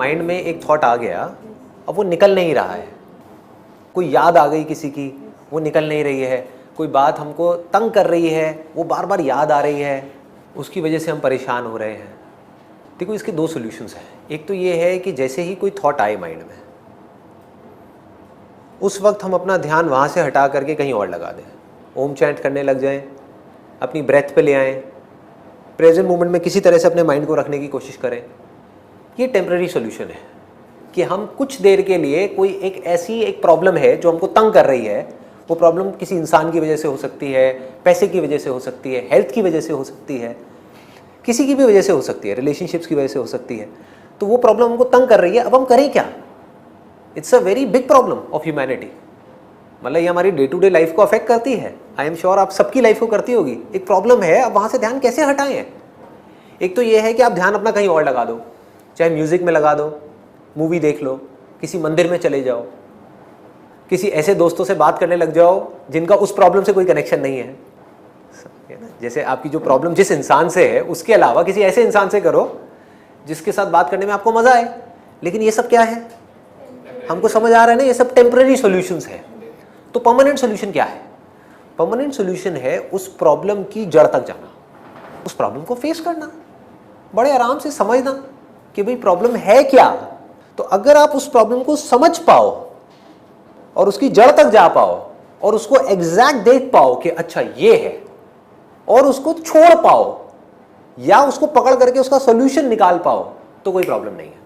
Mind में एक thought आ गया, अब वो निकल नहीं रहा है। कोई याद आ गई किसी की, वो निकल नहीं रही है। कोई बात हमको तंग कर रही है, वो बार बार याद आ रही है, उसकी वजह से हम परेशान हो रहे हैं। देखो, इसके दो सॉल्यूशंस हैं। एक तो ये है कि जैसे ही कोई थॉट आए माइंड में, उस वक्त हम अपना ध्यान वहाँ से हटा करके कहीं और लगा दें। ओम चैंट करने लग जाएं, अपनी ब्रेथ पे ले आएँ, प्रेजेंट मोमेंट में किसी तरह से अपने माइंड को रखने की कोशिश करें। ये टेम्पररी सॉल्यूशन है कि हम कुछ देर के लिए, कोई एक प्रॉब्लम है जो हमको तंग कर रही है, वो प्रॉब्लम किसी इंसान की वजह से हो सकती है, पैसे की वजह से हो सकती है, हेल्थ की वजह से हो सकती है, किसी की भी वजह से हो सकती है, रिलेशनशिप्स की वजह से हो सकती है। तो वो प्रॉब्लम हमको तंग कर रही है, अब हम करें क्या? It's a very big problem of humanity. मतलब ये हमारी डे टू डे लाइफ को अफेक्ट करती है। आई एम श्योर आप सबकी लाइफ को करती होगी। एक प्रॉब्लम है, अब वहाँ से ध्यान कैसे हटाएं? एक तो ये है कि आप ध्यान अपना कहीं और लगा दो, चाहे म्यूजिक में लगा दो, मूवी देख लो, किसी मंदिर में चले जाओ, किसी ऐसे दोस्तों से बात करने लग जाओ जिनका उस प्रॉब्लम से कोई कनेक्शन नहीं है। जैसे आपकी जो प्रॉब्लम जिस इंसान से है, उसके अलावा किसी ऐसे इंसान से करो जिसके साथ बात करने में आपको मजा आए। लेकिन ये सब क्या है, हमको समझ आ रहा है ना, ये सब टेम्पररी सॉल्यूशंस है। तो परमानेंट सॉल्यूशन क्या है? परमानेंट सॉल्यूशन है उस प्रॉब्लम की जड़ तक जाना, उस प्रॉब्लम को फेस करना, बड़े आराम से समझना कि भाई प्रॉब्लम है क्या। तो अगर आप उस प्रॉब्लम को समझ पाओ और उसकी जड़ तक जा पाओ और उसको एग्जैक्ट देख पाओ कि अच्छा ये है, और उसको छोड़ पाओ या उसको पकड़ करके उसका सॉल्यूशन निकाल पाओ, तो कोई प्रॉब्लम नहीं है।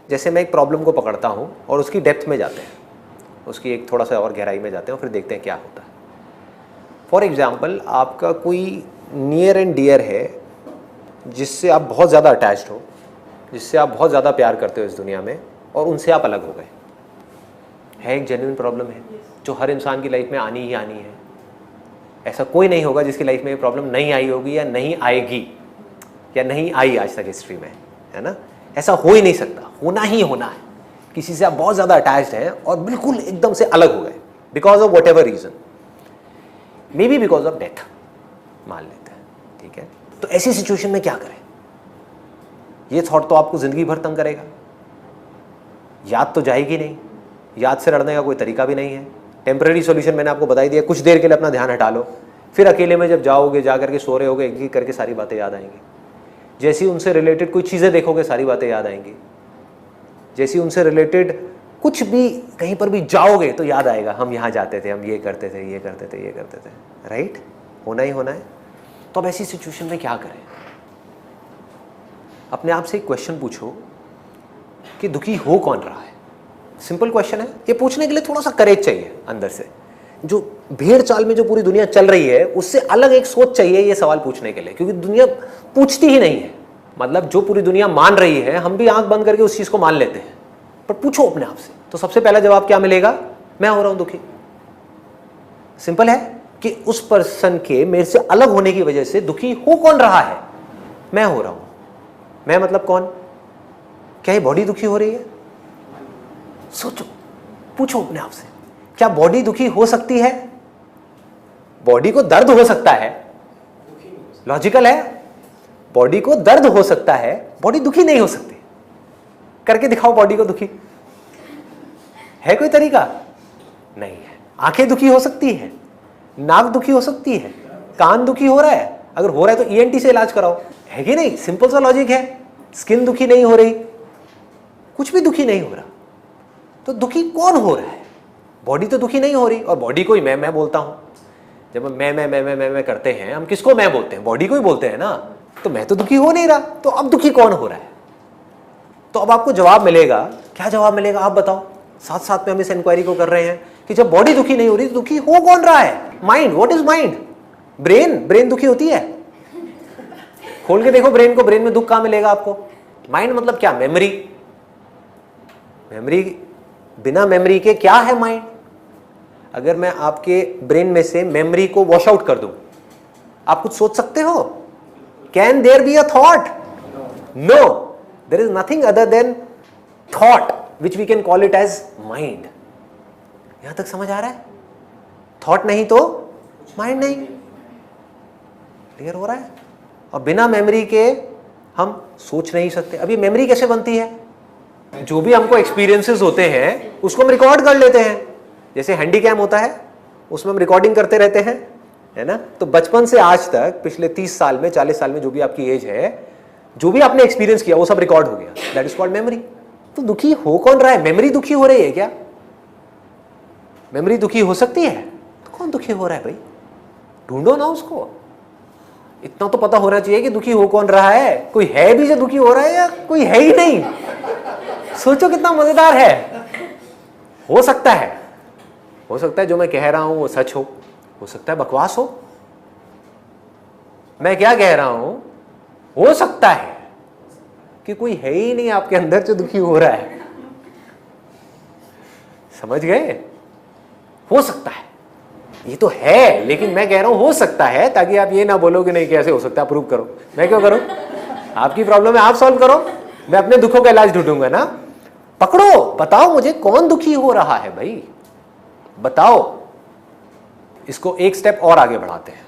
जैसे मैं एक प्रॉब्लम को पकड़ता हूं और उसकी डेप्थ में जाते हैं, उसकी एक थोड़ा सा और गहराई में जाते हैं और फिर देखते हैं क्या होता है। फॉर एग्जाम्पल, आपका कोई नियर एंड डियर है जिससे आप बहुत ज़्यादा अटैच्ड हो, जिससे आप बहुत ज़्यादा प्यार करते हो इस दुनिया में, और उनसे आप अलग हो गए। है एक जेन्युइन प्रॉब्लम है जो हर इंसान की लाइफ में आनी ही आनी है। ऐसा कोई नहीं होगा जिसकी लाइफ में ये प्रॉब्लम नहीं आई होगी या नहीं आएगी या नहीं आई आज तक हिस्ट्री में, है ना। ऐसा हो ही नहीं सकता, होना ही होना है। किसी से आप बहुत ज़्यादा अटैच्ड हैं और बिल्कुल एकदम से अलग हो गए because of what ever reason, may be because of death, मान लेते हैं, ठीक है। तो ऐसी सिचुएशन में क्या करें? ये थॉट तो आपको ज़िंदगी भर तंग करेगा, याद तो जाएगी नहीं, याद से लड़ने का कोई तरीका भी नहीं है। टेम्पररी सॉल्यूशन मैंने आपको बताई दिया, कुछ देर के लिए अपना ध्यान हटा लो, फिर अकेले में जब जाओगे, जा करके सो रहे होगे, एक एक करके सारी बातें याद आएंगी। जैसी उनसे रिलेटेड कोई चीज़ें देखोगे, सारी बातें याद आएंगी। जैसी उनसे रिलेटेड कुछ भी कहीं पर भी जाओगे तो याद आएगा, हम यहाँ जाते थे, हम ये करते थे, ये करते थे, ये करते थे, राइट। होना ही होना है। तो अब ऐसी सिचुएशन में क्या करें? अपने आप से एक क्वेश्चन पूछो कि दुखी हो कौन रहा है। सिंपल क्वेश्चन है, ये पूछने के लिए थोड़ा सा करेज चाहिए अंदर से। जो भेड़ चाल में जो पूरी दुनिया चल रही है, उससे अलग एक सोच चाहिए ये सवाल पूछने के लिए, क्योंकि दुनिया पूछती ही नहीं है। मतलब जो पूरी दुनिया मान रही है, हम भी आंख बंद करके उस चीज को मान लेते हैं। पर पूछो अपने आप से, तो सबसे पहला जवाब क्या मिलेगा? मैं हो रहा हूं दुखी। सिंपल है कि उस पर्सन के मेरे से अलग होने की वजह से दुखी हो कौन रहा है? मैं हो रहा हूं। मैं मतलब कौन? क्या ये बॉडी दुखी हो रही है? सोचो, पूछो अपने आप से, क्या बॉडी दुखी हो सकती है? बॉडी को दर्द हो सकता है, लॉजिकल है। बॉडी को दर्द हो सकता है, बॉडी दुखी नहीं हो सकती। करके दिखाओ बॉडी को दुखी। है कोई तरीका? नहीं है। आंखें दुखी हो सकती है, नाक दुखी हो सकती है, कान दुखी हो रहा है, अगर हो रहा है तो ईएनटी से इलाज कराओ, है कि नहीं? सिंपल सा लॉजिक है। स्किन दुखी नहीं हो रही, कुछ भी दुखी नहीं हो रहा, तो दुखी कौन हो रहा है? बॉडी तो दुखी नहीं हो रही। और बॉडी को ही मैं बोलता हूं। जब हम मैं करते हैं, हम किसको मैं बोलते हैं? बॉडी को ही बोलते हैं ना। तो मैं तो दुखी हो नहीं रहा, तो अब दुखी कौन हो रहा है? तो अब आपको जवाब मिलेगा। क्या जवाब मिलेगा आप बताओ? साथ साथ में हम इस इंक्वायरी को कर रहे हैं कि जब बॉडी दुखी नहीं हो रही तो दुखी हो कौन रहा है? Mind. What is mind? Brain दुखी होती है। खोल के देखो ब्रेन को, ब्रेन में दुख कहां मिलेगा आपको? माइंड मतलब क्या? मेमोरी। मेमोरी, बिना मेमोरी के क्या है माइंड? अगर मैं आपके ब्रेन में से मेमोरी को वॉश आउट कर दूं, आप कुछ सोच सकते हो? Can there be a thought? No, there is nothing other than thought which we can call it as mind. यहां तक समझ आ रहा है? थॉट नहीं तो माइंड नहीं। क्लियर हो रहा है? और बिना मेमोरी के हम सोच नहीं सकते। अभी मेमोरी कैसे बनती है? जो भी हमको एक्सपीरियंसेस होते हैं उसको हम रिकॉर्ड कर लेते हैं। जैसे हैंडीकैम होता है, उसमें हम रिकॉर्डिंग करते रहते हैं, है ना। तो बचपन से आज तक पिछले 30 साल में, 40 साल में, जो भी आपकी एज है, जो भी आपने एक्सपीरियंस किया वो सब रिकॉर्ड हो गया। That is called memory. तो दुखी हो कौन रहा है? मेमोरी दुखी हो रही है क्या? मेमोरी दुखी हो सकती है? तो कौन दुखी हो रहा है भाई? ढूंढो ना उसको। इतना तो पता होना चाहिए कि दुखी हो कौन रहा है। कोई है भी जो दुखी हो रहा है या कोई है ही नहीं? सोचो कितना मजेदार है। हो सकता है जो मैं कह रहा हूं वो सच हो सकता है बकवास हो। मैं क्या कह रहा हूं, हो सकता है कि कोई है ही नहीं आपके अंदर जो दुखी हो रहा है। समझ गए? हो सकता है, ये तो है, लेकिन मैं कह रहा हूं हो सकता है, ताकि आप ये ना बोलो कि नहीं कैसे हो सकता है, प्रूव करो। मैं क्यों करूं? आपकी प्रॉब्लम है, आप सॉल्व करो, मैं अपने दुखों का इलाज ढूंढूंगा ना। पकड़ो, बताओ मुझे कौन दुखी हो रहा है भाई, बताओ। इसको एक स्टेप और आगे बढ़ाते हैं।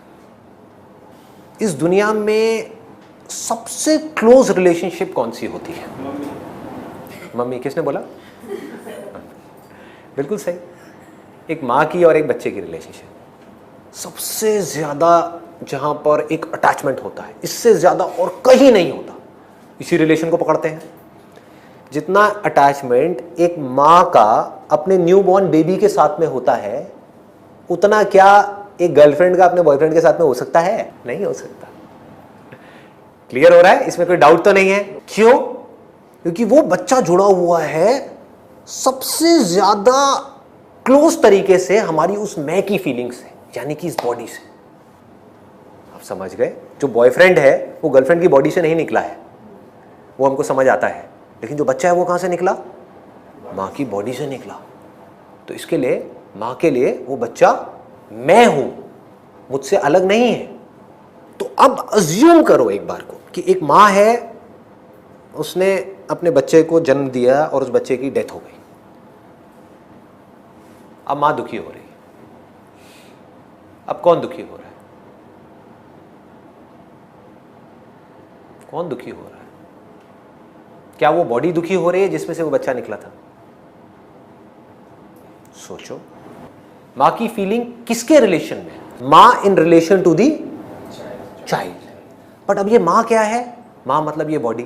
इस दुनिया में सबसे क्लोज रिलेशनशिप कौन सी होती है? मम्मी। किसने बोला? बिल्कुल सही। एक माँ की और एक बच्चे की रिलेशनशिप सबसे ज्यादा, जहां पर एक अटैचमेंट होता है, इससे ज्यादा और कहीं नहीं होता। इसी रिलेशन को पकड़ते हैं। जितना अटैचमेंट एक माँ का अपने न्यूबॉर्न बेबी के साथ में होता है, उतना क्या एक गर्लफ्रेंड का अपने बॉयफ्रेंड के साथ में हो सकता है? नहीं हो सकता। क्लियर हो रहा है? इसमें कोई डाउट तो नहीं है। क्यों? क्योंकि वो बच्चा जुड़ा हुआ है सबसे ज्यादा क्लोज तरीके से हमारी उस मैं की फीलिंग से, यानी कि इस बॉडी से। आप समझ गए? जो बॉयफ्रेंड है वो गर्लफ्रेंड की बॉडी से नहीं निकला है, वो हमको समझ आता है। लेकिन जो बच्चा है वो कहां से निकला? मां की बॉडी से निकला। तो इसके लिए, मां के लिए, वो बच्चा मैं हूं, मुझसे अलग नहीं है। तो अब अज्यूम करो एक बार को कि एक मां है, उसने अपने बच्चे को जन्म दिया और उस बच्चे की डेथ हो गई। अब मां दुखी हो रही है। अब कौन दुखी हो रहा है? कौन दुखी हो रहा है? क्या वो बॉडी दुखी हो रही है जिसमें से वो बच्चा निकला था? सोचो, मां की फीलिंग किसके रिलेशन में? मां in relation to the child. But अब ये मां क्या है? मां मतलब ये बॉडी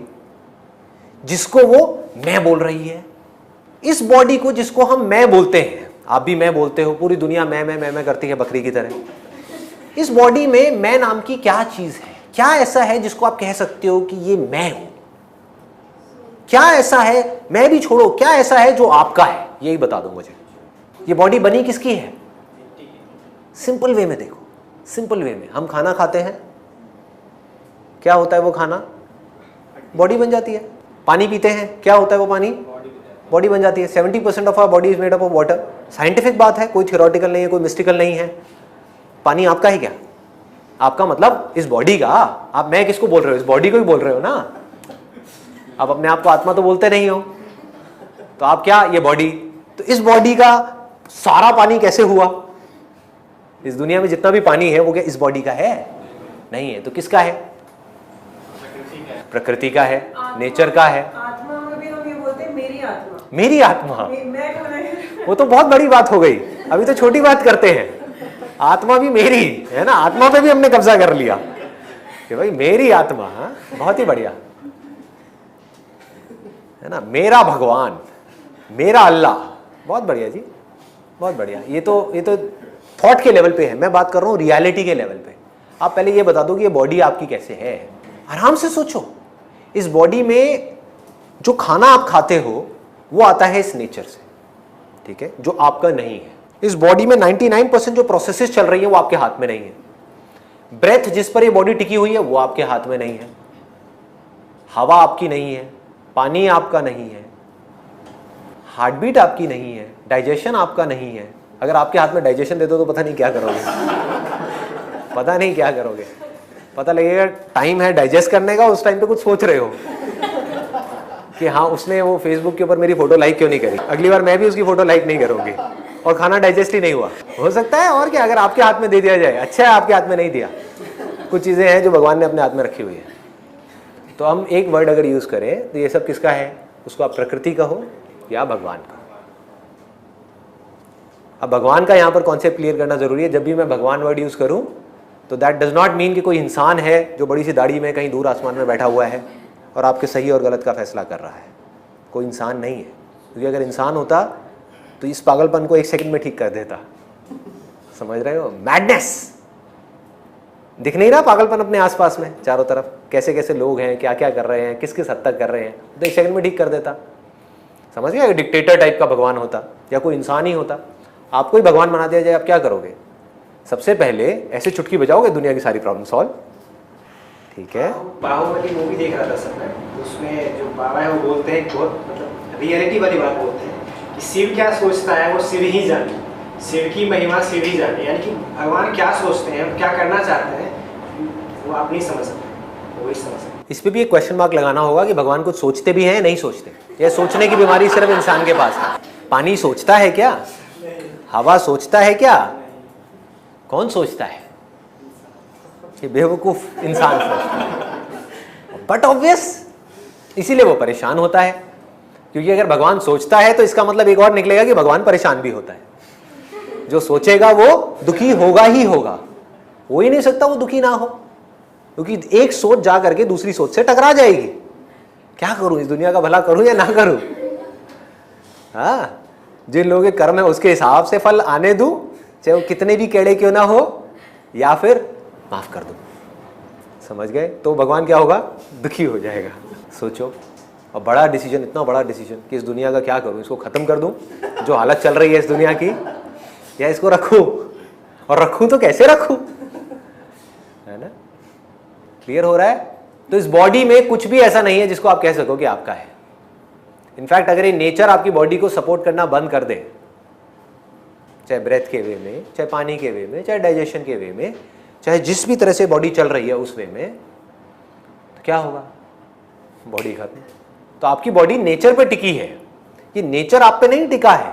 जिसको वो मैं बोल रही है। इस बॉडी को जिसको हम मैं बोलते हैं, आप भी मैं बोलते हो, पूरी दुनिया मैं करती है बकरी की तरह। इस बॉडी में मैं नाम की क्या चीज है? क्या ऐसा है जिसको आप कह सकते हो कि ये मैं हूं? क्या ऐसा है? मैं भी छोड़ो, क्या ऐसा है जो आपका है? यही बता दो मुझे। ये बॉडी बनी किसकी है? सिंपल वे में देखो, सिंपल वे में हम खाना खाते हैं, क्या होता है वो खाना? बॉडी बन जाती है। पानी पीते हैं, क्या होता है वो पानी? बॉडी बन जाती है। 70% of our body is made up of water. Scientific बात है, कोई थियोरेटिकल नहीं है, कोई मिस्टिकल नहीं है। पानी आपका है क्या? आपका मतलब इस बॉडी का। आप मैं किसको बोल रहे हो? इस बॉडी को ही बोल रहे हो ना। आप अपने आप को आत्मा तो बोलते नहीं हो, तो आप क्या? ये बॉडी। तो इस बॉडी का सारा पानी कैसे हुआ? इस दुनिया में जितना भी पानी है वो क्या इस बॉडी का है? नहीं है। तो किसका है? प्रकृति का है, नेचर का है। आत्मा में भी हम ये बोलते हैं मेरी आत्मा। मेरी आत्मा, मैं कौन है? वो तो बहुत बड़ी बात हो गई। अभी तो छोटी बात करते हैं। आत्मा भी मेरी है ना, आत्मा पे भी हमने कब्जा कर लिया कि भाई मेरी आत्मा। हाँ, बहुत ही बढ़िया है ना। मेरा भगवान, मेरा अल्लाह, बहुत बढ़िया जी, बहुत बढ़िया। ये तो थॉट के लेवल पे है, मैं बात कर रहा हूँ रियलिटी के लेवल पे। आप पहले ये बता दो कि ये बॉडी आपकी कैसे है। आराम से सोचो। इस बॉडी में जो खाना आप खाते हो वो आता है इस नेचर से, ठीक है, जो आपका नहीं है। इस बॉडी में 99% जो प्रोसेसेस चल रही है वो आपके हाथ में नहीं है। ब्रेथ जिस पर ये बॉडी टिकी हुई है वो आपके हाथ में नहीं है। हवा आपकी नहीं है, पानी आपका नहीं है, हार्ट बीट आपकी नहीं है, डाइजेशन आपका नहीं है। अगर आपके हाथ में डाइजेशन दे दो तो पता नहीं क्या करोगे पता नहीं क्या करोगे। पता लगेगा टाइम है डाइजेस्ट करने का, उस टाइम पे कुछ सोच रहे हो कि हाँ उसने वो फेसबुक के ऊपर मेरी फोटो लाइक क्यों नहीं करी, अगली बार मैं भी उसकी फोटो लाइक नहीं करूंगी। और खाना डाइजेस्ट ही नहीं हुआ, हो सकता है। और क्या, अगर आपके हाथ में दे दिया जाए, अच्छा है आपके हाथ में नहीं दिया। कुछ चीजें हैं जो भगवान ने अपने हाथ में रखी हुई है। तो हम एक वर्ड अगर यूज करें तो ये सब किसका है? उसको आप प्रकृति कहो या भगवान कहो। अब भगवान का यहाँ पर कॉन्सेप्ट क्लियर करना जरूरी है। जब भी मैं भगवान वर्ड यूज करूँ तो दैट डज नॉट मीन कि कोई इंसान है जो बड़ी सी दाढ़ी में कहीं दूर आसमान में बैठा हुआ है और आपके सही और गलत का फैसला कर रहा है। कोई इंसान नहीं है, क्योंकि अगर इंसान होता तो इस पागलपन को 1 सेकंड में ठीक कर देता। समझ रहे हो? मैडनेस। दिख नहीं रहा पागलपन अपने आसपास में चारों तरफ, कैसे कैसे लोग हैं, क्या क्या कर रहे हैं, किस किस हद तक कर रहे हैं, तो 1 सेकंड में ठीक कर देता। समझ गया? डिक्टेटर टाइप का भगवान होता या कोई इंसान ही होता, आपको ही भगवान बना दिया जाए, आप क्या करोगे? सबसे पहले ऐसे चुटकी बजाओगे, दुनिया की सारी प्रॉब्लम सॉल्व। ठीक है। बाहुबली मूवी देख रहा था सर मैं, उसमें जो बाबा है वो बोलते हैं, बहुत मतलब रियलिटी वाली बात बोलते हैं कि शिव क्या सोचता है वो शिव ही जाने, शिव की महिमा शिव ही जाने। यानी कि भगवान क्या सोचते हैं, क्या करना चाहते हैं, वो आप नहीं समझ सकते, वही समझ सकते। इस पे भी एक क्वेश्चन मार्क लगाना होगा कि भगवान कुछ सोचते भी हैं, नहीं सोचते, या सोचने की बीमारी सिर्फ इंसान के पास है। पानी सोचता है क्या? हवा सोचता है क्या? कौन सोचता है? ये बेवकूफ इंसान सोचता है। बट ऑब्वियस, इसीलिए वो परेशान होता है, क्योंकि अगर भगवान सोचता है तो इसका मतलब एक और निकलेगा कि भगवान परेशान भी होता है। जो सोचेगा वो दुखी होगा ही होगा, हो ही नहीं सकता वो दुखी ना हो, क्योंकि एक सोच जा करके दूसरी सोच से टकरा जाएगी। क्या करूं, इस दुनिया का भला करूं या ना करूं? हाँ, जिन लोगों के कर्म है उसके हिसाब से फल आने दूं, चाहे वो कितने भी केड़े क्यों ना हो, या फिर माफ कर दूं। समझ गए? तो भगवान क्या होगा? दुखी हो जाएगा। सोचो, और बड़ा डिसीजन, इतना बड़ा डिसीजन कि इस दुनिया का क्या करूं, इसको खत्म कर दूं जो हालत चल रही है इस दुनिया की, या इसको रखूं, और रखूं तो कैसे रखूं, है ना? क्लियर हो रहा है? तो इस बॉडी में कुछ भी ऐसा नहीं है जिसको आप कह सको कि आपका है। इनफैक्ट अगर ये नेचर आपकी बॉडी को सपोर्ट करना बंद कर दे, चाहे ब्रेथ के वे में, चाहे पानी के वे में, चाहे डाइजेशन के वे में, चाहे जिस भी तरह से बॉडी चल रही है उस वे में, तो क्या होगा? बॉडी खत्म। तो आपकी बॉडी नेचर पे टिकी है, ये नेचर आप पे नहीं टिका है।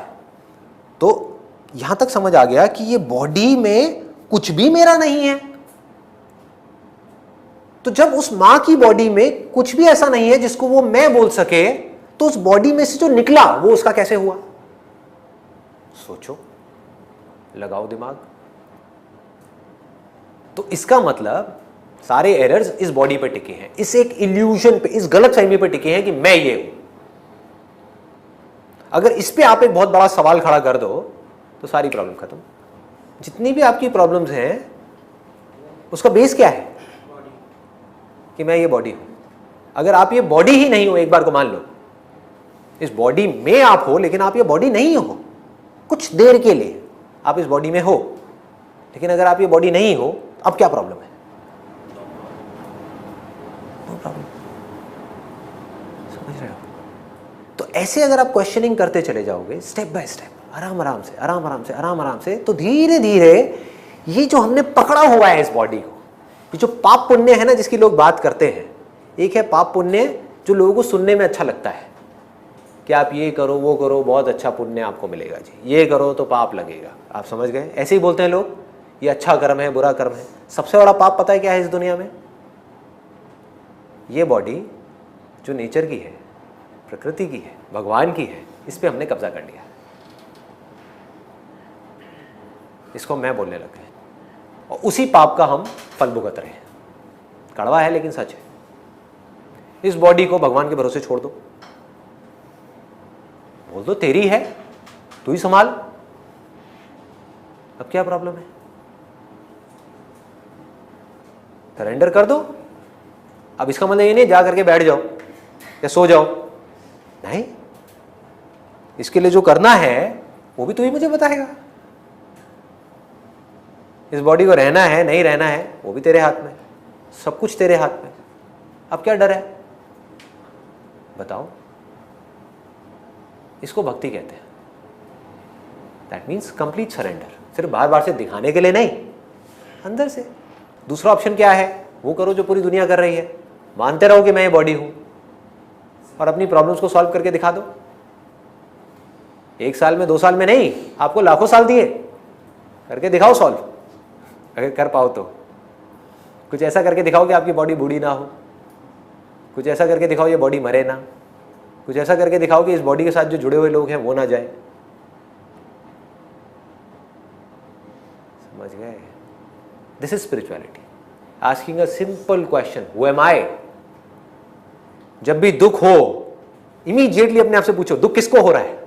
तो यहां तक समझ आ गया कि ये बॉडी में कुछ भी मेरा नहीं है। तो जब उस मां की बॉडी में कुछ भी ऐसा नहीं है जिसको वो मैं बोल सके, तो उस बॉडी में से जो निकला वो उसका कैसे हुआ? सोचो, लगाओ दिमाग। तो इसका मतलब सारे एरर्स इस बॉडी पे टिके हैं, इस एक इल्यूजन पे, इस गलतफहमी पे टिके हैं कि मैं ये हूं। अगर इस पे आप एक बहुत बड़ा सवाल खड़ा कर दो तो सारी प्रॉब्लम खत्म। जितनी भी आपकी प्रॉब्लम्स हैं उसका बेस क्या है? कि मैं ये बॉडी हूं। अगर आप ये बॉडी ही नहीं हो, एक बार को मान लो इस बॉडी में आप हो, लेकिन आप ये बॉडी नहीं हो, कुछ देर के लिए आप इस बॉडी में हो, लेकिन अगर आप ये बॉडी नहीं हो, अब क्या प्रॉब्लम है? No problem. समझ रहे हो? तो ऐसे अगर आप क्वेश्चनिंग करते चले जाओगे स्टेप बाय स्टेप, आराम आराम से, आराम आराम से, आराम आराम से, तो धीरे धीरे ये जो हमने पकड़ा हुआ है इस बॉडी को, ये जो पाप पुण्य है ना जिसकी लोग बात करते हैं, एक है पाप पुण्य जो लोगों को सुनने में अच्छा लगता है कि आप ये करो वो करो, बहुत अच्छा पुण्य आपको मिलेगा जी, ये करो तो पाप लगेगा। आप समझ गए? ऐसे ही बोलते हैं लोग, ये अच्छा कर्म है, बुरा कर्म है। सबसे बड़ा पाप पता है क्या है इस दुनिया में? ये बॉडी जो नेचर की है, प्रकृति की है, भगवान की है, इस पे हमने कब्जा कर लिया। इसको मैं बोलने लग गए और उसी पाप का हम फल भुगत रहे हैं। कड़वा है लेकिन सच है। इस बॉडी को भगवान के भरोसे छोड़ दो, बोल दो तेरी है, तू ही संभाल। अब क्या प्रॉब्लम है? सरेंडर कर दो। अब इसका मतलब ये नहीं जा करके बैठ जाओ या सो जाओ, नहीं। इसके लिए जो करना है वो भी तू ही मुझे बताएगा। इस बॉडी को रहना है नहीं रहना है वो भी तेरे हाथ में, सब कुछ तेरे हाथ में। अब क्या डर है? बताओ। इसको भक्ति कहते हैं। That means complete surrender. सिर्फ बार बार से दिखाने के लिए नहीं, अंदर से। दूसरा ऑप्शन क्या है? वो करो जो पूरी दुनिया कर रही है, मानते रहो कि मैं ये बॉडी हूं और अपनी प्रॉब्लम्स को सॉल्व करके दिखा दो। 1 साल में 2 साल में नहीं, आपको लाखों साल दिए, करके दिखाओ सॉल्व, अगर कर पाओ तो। कुछ ऐसा करके दिखाओ कि आपकी बॉडी बूढ़ी ना हो, कुछ ऐसा करके दिखाओ ये बॉडी मरे ना, कुछ ऐसा करके दिखाओ कि इस बॉडी के साथ जो जुड़े हुए लोग हैं वो ना जाए। समझ गए? This is spirituality, asking a simple question, who am I. जब भी दुख हो इमीडिएटली अपने आप से पूछो, दुख किसको हो रहा है?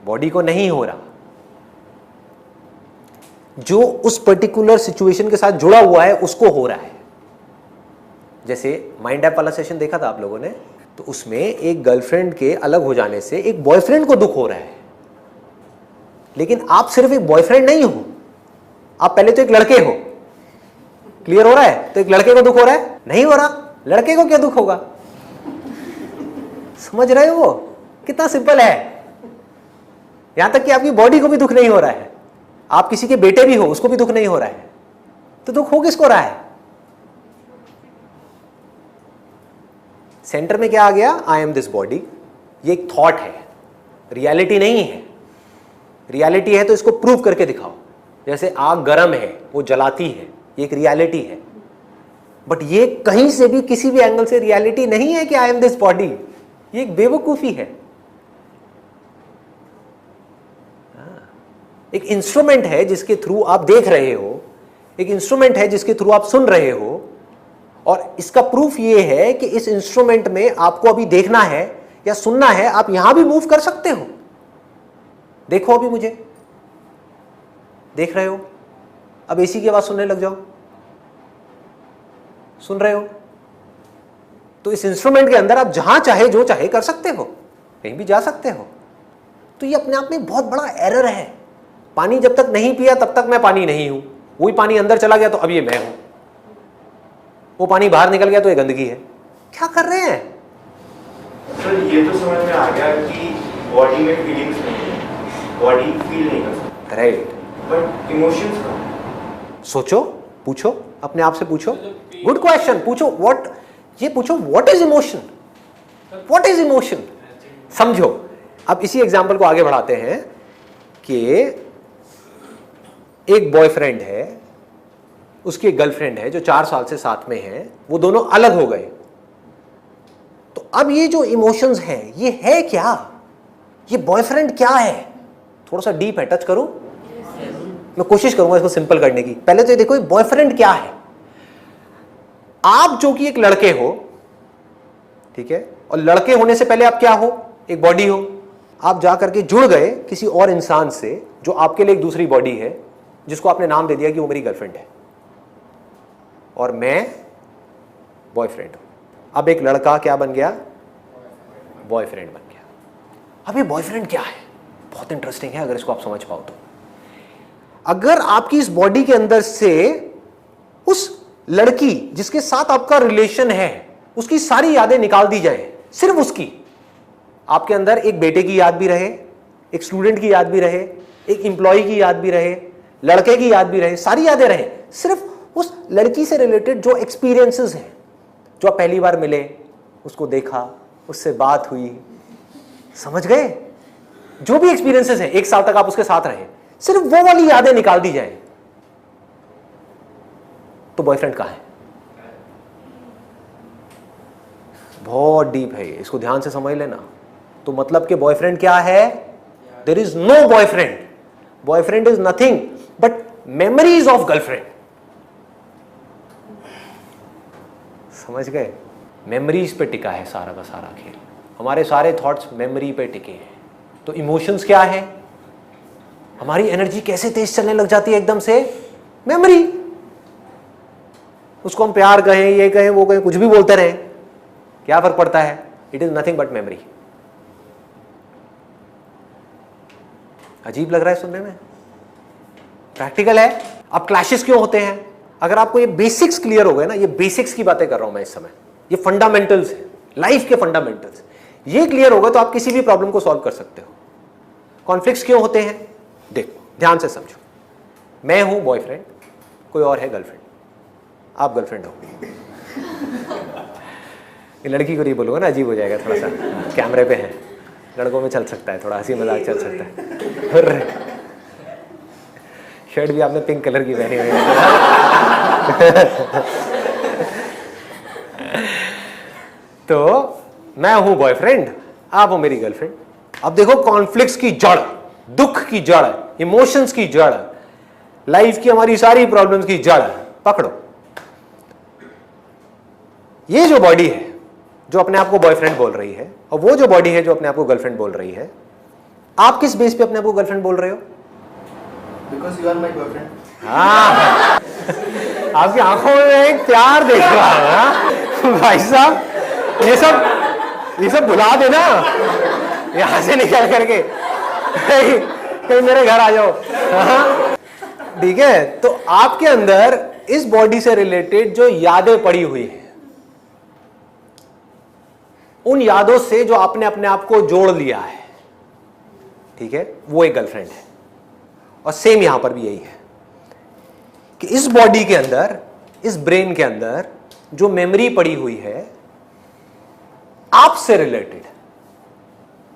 बॉडी को नहीं हो रहा, जो उस पर्टिकुलर सिचुएशन के साथ जुड़ा हुआ है उसको हो रहा है। जैसे माइंड ऐप वाला सेशन देखा था आप लोगों ने, तो उसमें एक गर्लफ्रेंड के अलग हो जाने से एक बॉयफ्रेंड को दुख हो रहा है, लेकिन आप सिर्फ एक बॉयफ्रेंड नहीं हो, आप पहले तो एक लड़के हो। क्लियर हो रहा है? तो एक लड़के को दुख हो रहा है? नहीं हो रहा। लड़के को क्या दुख होगा? समझ रहे हो? कितना सिंपल है। यहां तक कि आपकी बॉडी को भी दुख नहीं हो रहा है, आप किसी के बेटे भी हो उसको भी दुख नहीं हो रहा है, तो दुख हो किसको रहा है? सेंटर में क्या आ गया? I am this body. ये एक थॉट है, रियलिटी नहीं है। रियलिटी है तो इसको प्रूव करके दिखाओ। जैसे आग गर्म है, वो जलाती है, ये एक रियलिटी है, बट ये कहीं से भी किसी भी एंगल से रियलिटी नहीं है कि आई एम दिस बॉडी। ये एक बेवकूफी है। एक इंस्ट्रूमेंट है जिसके थ्रू आप देख रहे हो, एक इंस्ट्रूमेंट है जिसके थ्रू आप सुन रहे हो, और इसका प्रूफ ये है कि इस इंस्ट्रूमेंट में आपको अभी देखना है या सुनना है, आप यहां भी मूव कर सकते हो। देखो अभी मुझे देख रहे हो, अब एसी की आवाज सुनने लग जाओ, सुन रहे हो? तो इस इंस्ट्रूमेंट के अंदर आप जहां चाहे जो चाहे कर सकते हो, कहीं भी जा सकते हो। तो ये अपने आप में बहुत बड़ा एरर है। पानी जब तक नहीं पिया तब तक मैं पानी नहीं हूं, वही पानी अंदर चला गया तो अब ये मैं हूं, वो पानी बाहर निकल गया तो ये गंदगी है। क्या कर रहे हैं सर? ये तो समझ में आ गया कि बॉडी में फीलिंग्स नहीं है, बॉडी फील नहीं कर सकती, राइट, बट इमोशंस का सोचो, पूछो अपने आप से, पूछो गुड क्वेश्चन, पूछो व्हाट, ये पूछो what is emotion, what is emotion, समझो। अब इसी एग्जांपल को आगे बढ़ाते हैं कि एक बॉयफ्रेंड है, उसकी एक गर्लफ्रेंड है जो 4 साल से साथ में है, वो दोनों अलग हो गए। तो अब ये जो इमोशंस है ये है क्या? ये बॉयफ्रेंड क्या है? थोड़ा सा डीप है, टच करूं? मैं कोशिश करूंगा इसको सिंपल करने की। पहले तो ये देखो बॉयफ्रेंड क्या है। आप जो कि एक लड़के हो, ठीक है, और लड़के होने से पहले आप क्या हो? एक बॉडी हो। आप जा करके जुड़ गए किसी और इंसान से जो आपके लिए एक दूसरी बॉडी है, जिसको आपने नाम दे दिया कि वो मेरी गर्लफ्रेंड है और मैं बॉयफ्रेंड हूं। अब एक लड़का क्या बन गया? बॉयफ्रेंड बन गया। अब ये बॉयफ्रेंड क्या है? बहुत इंटरेस्टिंग है अगर इसको आप समझ पाओ तो। अगर आपकी इस बॉडी के अंदर से उस लड़की जिसके साथ आपका रिलेशन है उसकी सारी यादें निकाल दी जाए, सिर्फ उसकी, आपके अंदर एक बेटे की याद भी रहे, एक स्टूडेंट की याद भी रहे, एक एम्प्लॉय की याद भी रहे, लड़के की याद भी रहे, सारी यादें रहे, सिर्फ उस लड़की से रिलेटेड जो एक्सपीरियंसेस हैं, जो आप पहली बार मिले, उसको देखा, उससे बात हुई, समझ गए? जो भी एक्सपीरियंसेस हैं, 1 साल तक आप उसके साथ रहे, सिर्फ वो वाली यादें निकाल दी जाए, तो बॉयफ्रेंड कहां है? बहुत डीप है ये, इसको ध्यान से समझ लेना। तो मतलब कि बॉयफ्रेंड क्या है? There is no boyfriend. Boyfriend is nothing but memories of girlfriend. समझ गए? मेमोरीज पे टिका है सारा का सारा खेल। हमारे सारे थॉट्स मेमोरी पे टिके हैं। तो इमोशंस क्या है? हमारी एनर्जी कैसे तेज चलने लग जाती है एकदम से? मेमोरी। उसको हम प्यार कहें, ये कहें, वो कहें, कुछ भी बोलते रहें, क्या फर्क पड़ता है? It is nothing but memory. अजीब लग रहा है सुनने में? प्रैक्टिकल है। अब क्लैशेस क्यों होते हैं? अगर आपको ये बेसिक्स क्लियर हो गए ना, ये बेसिक्स की बातें कर रहा हूं मैं इस समय, ये फंडामेंटल्स है, लाइफ के फंडामेंटल्स, ये क्लियर होगा तो आप किसी भी प्रॉब्लम को सॉल्व कर सकते हो। कॉन्फ्लिक्ट्स क्यों होते हैं? देखो, ध्यान से समझो। मैं हूं बॉयफ्रेंड, कोई और है गर्लफ्रेंड, आप गर्लफ्रेंड हो। ये लड़की को नहीं बोलूंगा ना, अजीब हो जाएगा थोड़ा सा, कैमरे पे है, लड़कों में चल सकता है, थोड़ा हंसी मजाक चल सकता है। शर्ट भी आपने पिंक कलर की पहनी हुई है। तो मैं हूं बॉयफ्रेंड, आप हो मेरी गर्लफ्रेंड। अब देखो कॉन्फ्लिक्ट्स की जड़, दुख की जड़, इमोशंस की जड़, लाइफ की हमारी सारी प्रॉब्लम्स की जड़ पकड़ो। ये जो बॉडी है जो अपने आप को बॉयफ्रेंड बोल रही है, और वो जो बॉडी है जो अपने आप को गर्लफ्रेंड बोल रही है, आप किस बेस पे अपने आप को गर्लफ्रेंड बोल रहे हो? Because you are my boyfriend. हाँ, आपकी आंखों में एक प्यार देख रहा है। हाँ? भाई साहब ये सब भुला देना, यहां से निकल करके कहीं मेरे घर आ जाओ। हाँ? ठीक है, तो आपके अंदर इस बॉडी से रिलेटेड जो यादें पड़ी हुई हैं, उन यादों से जो आपने अपने आप को जोड़ लिया है, ठीक है, वो एक गर्लफ्रेंड है। और सेम यहां पर भी यही है कि इस बॉडी के अंदर, इस ब्रेन के अंदर जो मेमोरी पड़ी हुई है आपसे रिलेटेड,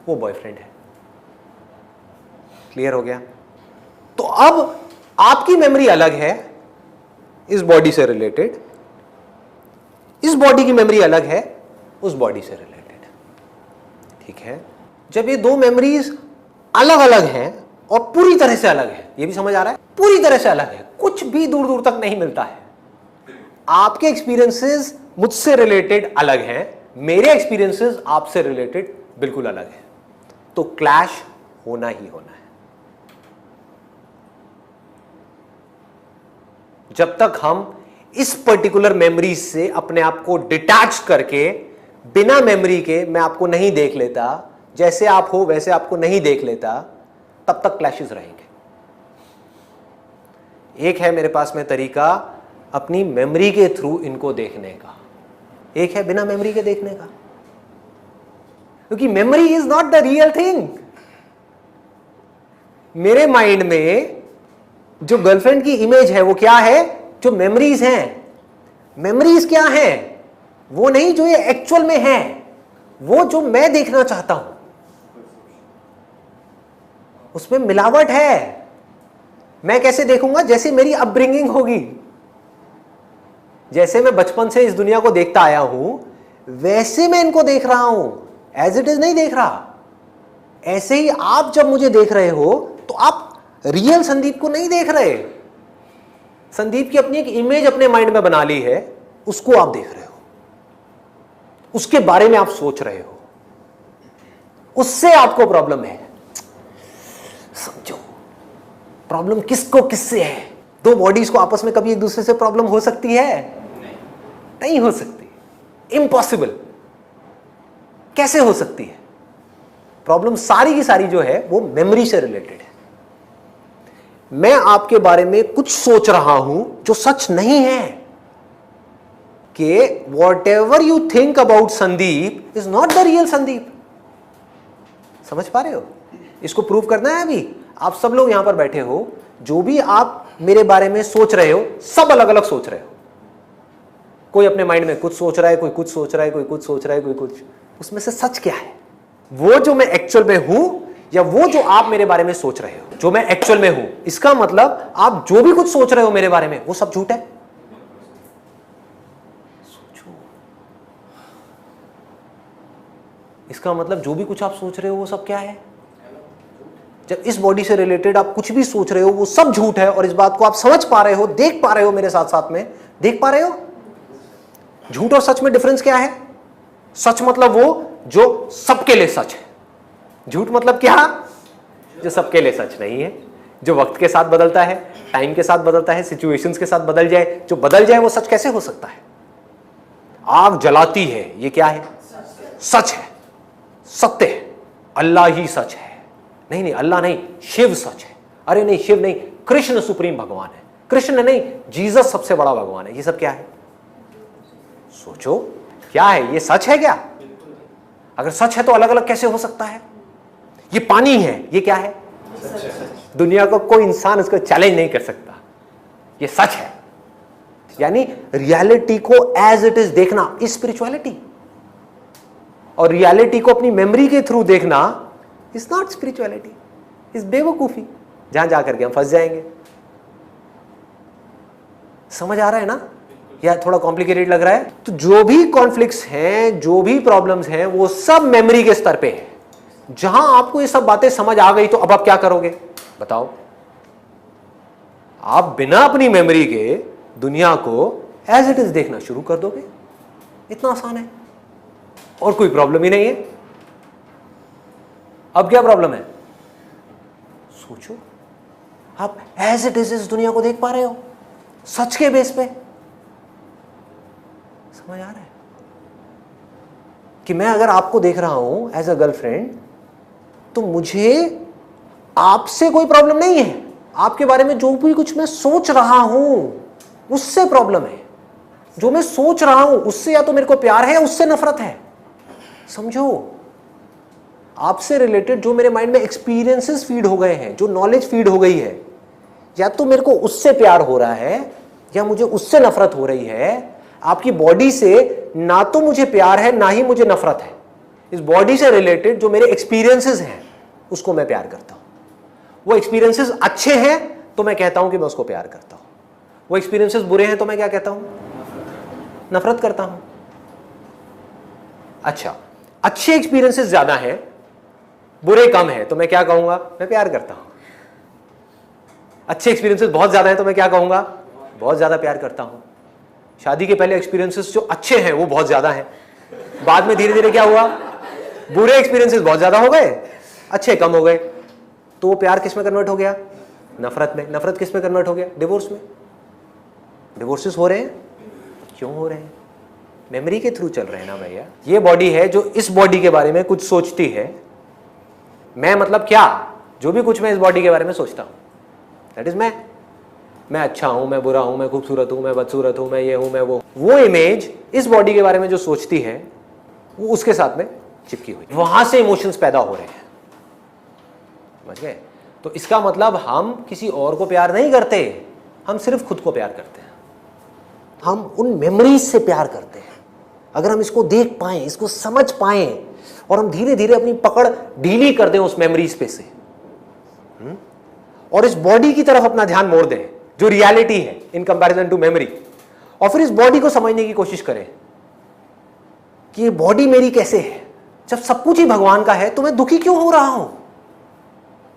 वो बॉयफ्रेंड है। क्लियर हो गया? तो अब आपकी मेमोरी अलग है इस बॉडी से रिलेटेड, इस बॉडी की मेमोरी अलग है उस बॉडी से रिलेटेड। ठीक है, जब ये दो मेमोरीज अलग अलग हैं और पूरी तरह से अलग है, ये भी समझ आ रहा है, पूरी तरह से अलग है, कुछ भी दूर दूर तक नहीं मिलता है। आपके एक्सपीरियंसेस मुझसे रिलेटेड अलग हैं, मेरे एक्सपीरियंसेस आपसे रिलेटेड बिल्कुल अलग है, तो क्लैश होना ही होना है। जब तक हम इस पर्टिकुलर मेमोरी से अपने आप को डिटैच करके, बिना मेमोरी के मैं आपको नहीं देख लेता, जैसे आप हो वैसे आपको नहीं देख लेता, तब तक क्लैशेस रहेंगे। एक है मेरे पास में तरीका अपनी मेमोरी के थ्रू इनको देखने का, एक है बिना मेमोरी के देखने का, क्योंकि memory is not the real thing. मेरे माइंड में जो गर्लफ्रेंड की इमेज है वो क्या है? जो मेमोरीज हैं। मेमोरीज क्या है? वो नहीं जो ये एक्चुअल में है, वो जो मैं देखना चाहता हूं, उसमें मिलावट है। मैं कैसे देखूंगा? जैसे मेरी अपब्रिंगिंग होगी, जैसे मैं बचपन से इस दुनिया को देखता आया हूं, वैसे मैं इनको देख रहा हूं, एज इट इज नहीं देख रहा। ऐसे ही आप जब मुझे देख रहे हो तो आप रियल संदीप को नहीं देख रहे। संदीप की अपनी एक इमेज अपने माइंड में बना ली है, उसको आप देख रहे हो, उसके बारे में आप सोच रहे हो, उससे आपको प्रॉब्लम है। समझो प्रॉब्लम किसको किससे है? दो बॉडीज को आपस में कभी एक दूसरे से प्रॉब्लम हो सकती है? नहीं हो सकती, इम्पॉसिबल। कैसे हो सकती है? प्रॉब्लम सारी की सारी जो है वो मेमोरी से रिलेटेड है। मैं आपके बारे में कुछ सोच रहा हूं जो सच नहीं है, कि what ever you think about Sandeep is not the real Sandeep. समझ पा रहे हो? इसको प्रूव करना है। अभी आप सब लोग यहां पर बैठे हो, जो भी आप मेरे बारे में सोच रहे हो, सब अलग अलग सोच रहे हो। कोई अपने माइंड में कुछ सोच रहा है, कोई कुछ सोच रहा है, कोई कुछ सोच रहा है, कोई कुछ। उसमें से सच क्या है? वो जो मैं एक्चुअल में हूं, या वो जो आप मेरे बारे में सोच रहे हो? जो मैं एक्चुअल में हूं, इसका मतलब आप जो भी कुछ सोच रहे हो मेरे बारे में, वो सब झूठ है। सोचो, इसका मतलब जो भी कुछ आप सोच रहे हो वो सब क्या है? जब इस बॉडी से रिलेटेड आप कुछ भी सोच रहे हो वो सब झूठ है, और इस बात को आप समझ पा रहे हो, देख पा रहे हो, मेरे साथ साथ में देख पा रहे हो। झूठ और सच में डिफरेंस क्या है? सच मतलब वो जो सबके लिए सच है, झूठ मतलब क्या? जो सबके लिए सच नहीं है, जो वक्त के साथ बदलता है, टाइम के साथ बदलता है, सिचुएशंस के साथ बदल जाए। जो बदल जाए वो सच कैसे हो सकता है? आग जलाती है, ये क्या है? सच है, सत्य है। अल्लाह ही सच है। नहीं नहीं, अल्लाह नहीं, शिव सच है। अरे नहीं, शिव नहीं, कृष्ण सुप्रीम भगवान है। कृष्ण नहीं, जीसस सबसे बड़ा भगवान है। ये सब क्या है? सोचो, क्या है ये? सच है क्या? अगर सच है तो अलग अलग कैसे हो सकता है? ये पानी है, ये क्या है? दुनिया को कोई इंसान इसको चैलेंज नहीं कर सकता, ये सच है। यानी रियलिटी को एज इट इज देखना इज स्पिरिचुअलिटी, और रियलिटी को अपनी मेमोरी के थ्रू देखना इज नॉट स्पिरिचुअलिटी, इज बेवकूफी, जहां जाकर के हम फंस जाएंगे। समझ आ रहा है ना? या थोड़ा कॉम्प्लिकेटेड लग रहा है? तो जो भी कॉन्फ्लिक्ट्स हैं, जो भी प्रॉब्लम्स हैं, वो सब मेमोरी के स्तर पे है। जहां आपको ये सब बातें समझ आ गई तो अब आप क्या करोगे बताओ? आप बिना अपनी मेमोरी के दुनिया को एज इट इज देखना शुरू कर दोगे। इतना आसान है और कोई प्रॉब्लम ही नहीं है। अब क्या प्रॉब्लम है? सोचो, आप एज इट इज इस दुनिया को देख पा रहे हो सच के बेस पे। समझ आ रहा है कि मैं अगर आपको देख रहा हूं एज अ गर्लफ्रेंड, तो मुझे आपसे कोई प्रॉब्लम नहीं है। आपके बारे में जो भी कुछ मैं सोच रहा हूं उससे प्रॉब्लम है। जो मैं सोच रहा हूं उससे या तो मेरे को प्यार है या उससे नफरत है। समझो, आपसे रिलेटेड जो मेरे माइंड में एक्सपीरियंसेस फीड हो गए हैं, जो नॉलेज फीड हो गई है, या तो मेरे को उससे प्यार हो रहा है या मुझे उससे नफरत हो रही है। आपकी बॉडी से ना तो मुझे प्यार है ना ही मुझे नफरत है। इस बॉडी से रिलेटेड जो मेरे एक्सपीरियंसेस हैं उसको मैं प्यार करता हूं। वो एक्सपीरियंसेस अच्छे हैं तो मैं कहता हूं कि मैं उसको प्यार करता हूं। वो एक्सपीरियंसेस बुरे हैं तो मैं क्या कहता हूं? नफरत करता हूं। अच्छा, अच्छे एक्सपीरियंसेस ज्यादा हैं, बुरे कम हैं, तो मैं क्या कहूंगा? मैं प्यार करता हूं। अच्छे एक्सपीरियंसेस बहुत ज्यादा हैं तो मैं क्या कहूंगा? बहुत ज्यादा प्यार करता हूं। शादी के पहले एक्सपीरियंसेस जो अच्छे हैं वो बहुत ज्यादा हैं, बाद में धीरे धीरे क्या हुआ? बुरे एक्सपीरियंसेस बहुत ज्यादा हो गए, अच्छे कम हो गए, तो वो प्यार किस में कन्वर्ट हो गया? नफरत में। नफरत किस में कन्वर्ट हो गया? डिवोर्स में। डिवोर्सेस हो रहे हैं, क्यों हो रहे हैं? मेमोरी के थ्रू चल रहे हैं ना भैया। ये बॉडी है जो इस बॉडी के बारे में कुछ सोचती है। मैं मतलब क्या? जो भी कुछ मैं इस बॉडी के बारे में सोचता हूं, दैट इज मैं अच्छा हूं, मैं बुरा हूं, मैं खूबसूरत हूं, मैं बदसूरत हूं, मैं ये हूं, मैं वो इमेज इस बॉडी के बारे में जो सोचती है वो उसके साथ में चिपकी हुई। वहां से इमोशंस पैदा हो रहे हैं। समझ गए? तो इसका मतलब हम किसी और को प्यार नहीं करते, हम सिर्फ खुद को प्यार करते हैं। हम उन मेमोरीज से प्यार करते हैं। अगर हम इसको देख पाएं, इसको समझ पाएं और हम धीरे धीरे अपनी पकड़ ढीली कर दें उस मेमोरीज पे से, और इस बॉडी की तरफ अपना ध्यान मोड़ दें जो रियलिटी है इन कंपैरिजन टू मेमोरी, और फिर इस बॉडी को समझने की कोशिश करें कि ये बॉडी मेरी कैसे है। जब सब कुछ ही भगवान का है तो मैं दुखी क्यों हो रहा हूं?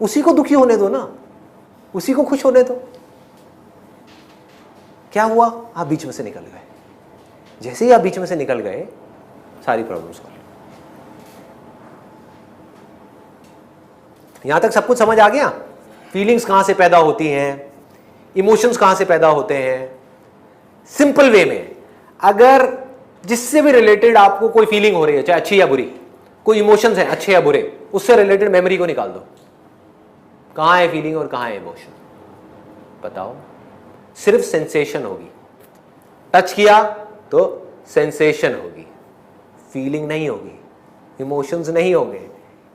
उसी को दुखी होने दो ना, उसी को खुश होने दो। क्या हुआ? आप बीच में से निकल गए। जैसे ही आप बीच में से निकल गए, सारी प्रॉब्लम सॉल्व। यहां तक सब कुछ समझ आ गया? फीलिंग्स कहां से पैदा होती हैं, इमोशंस कहां से पैदा होते हैं। सिंपल वे में, अगर जिससे भी रिलेटेड आपको कोई फीलिंग हो रही है, चाहे अच्छी या बुरी, कोई इमोशंस हैं अच्छे या बुरे, उससे रिलेटेड मेमोरी को निकाल दो। कहां है फीलिंग और कहां है इमोशन? बताओ। सिर्फ सेंसेशन होगी। टच किया तो सेंसेशन होगी, फीलिंग नहीं होगी, इमोशंस नहीं होंगे।